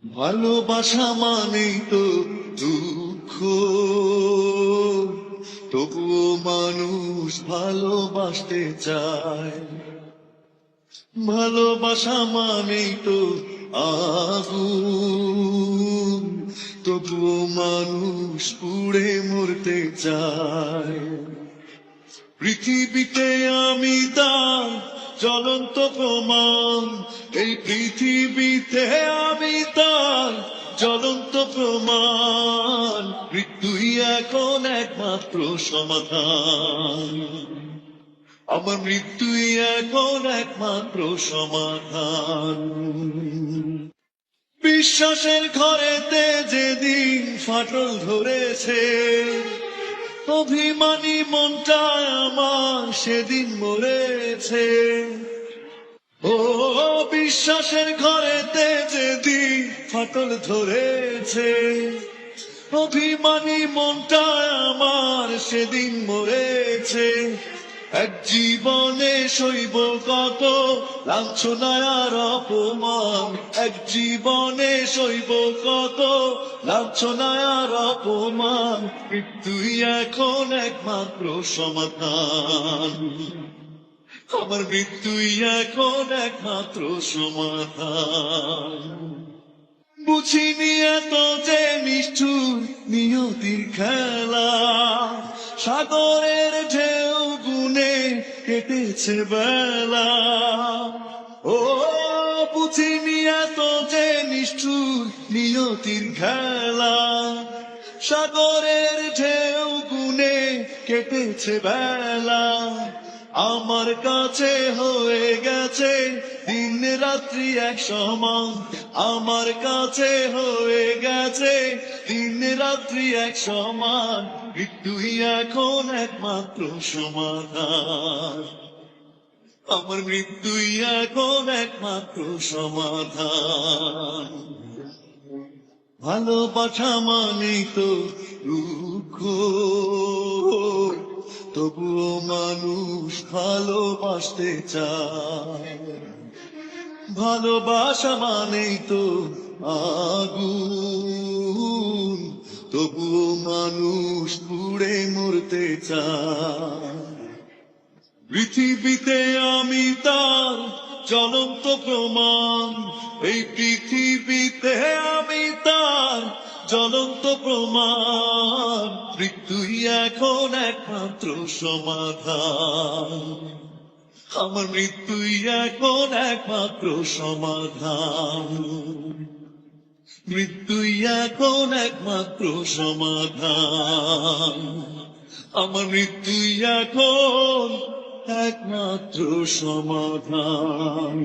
ভালোবাসা মানেই তো দুঃখ, তবুও মানুষ ভালোবাসতে চায়। ভালোবাসা মানেই তো আগুন, তবুও মানুষ পুড়ে মরতে চায়। পৃথিবীতে আমি তার জ্বলন্ত প্রমাণ, এই পৃথিবীতে আমি তার জ্বলন্ত প্রমাণ। মৃত্যুই এখন একমাত্র সমাধান, আমার মৃত্যুই এখন একমাত্র সমাধান। বিশ্বাসের ঘরেতে যেদিন ফাটল ধরেছে, অভিমানী মনটা আমার সেদিন মরেছে। ও বিশ্বাসের ঘরেতে যেদিন ফাটল ধরেছে, অভিমানী মনটা আমার সেদিন মরেছে। এক জীবনে সইব কত লাঞ্ছনা আর অপমান, এক জীবনে সইব কত লাঞ্ছনা আর অপমান। মৃত্যুই এখন একমাত্র সমাধান, আমার মৃত্যুই এখন একমাত্র সমাধান। বুঝিনি এত যে নিষ্ঠুর নিয়তির খেলা, সাগরের ঢেউ গুনে কেটেছে বেলা। ও বুঝিনি এত যে নিষ্ঠুর নিয়তির খেলা, সাগরের ঢেউ গুনে কেটেছে বেলা। আমার কাছে হয়ে গেছে দিন রাত্রি এক সমান, আমার কাছে হয়ে গেছে দিন রাত্রি এক সমান। মৃত্যুই এখন একমাত্র সমাধান, আমার মৃত্যুই এখন একমাত্র সমাধান। ভালোবাসা মানেই তো দুঃখ, তবুও মানুষ ভালোবাসতে চায়। ভালোবাসা মানেই তো আগুন, তবুও মানুষ পুড়ে মরতে চায়। পৃথিবীতে আমি তার জ্বলন্ত প্রমাণ, এই পৃথিবীতে আমি তার জ্বলন্ত প্রমাণ। মৃত্যুই এখন একমাত্র সমাধান, আমার মৃত্যুই এখন একমাত্র সমাধান। মৃত্যুই এখন একমাত্র সমাধান, আমার মৃত্যুই এখন একমাত্র সমাধান।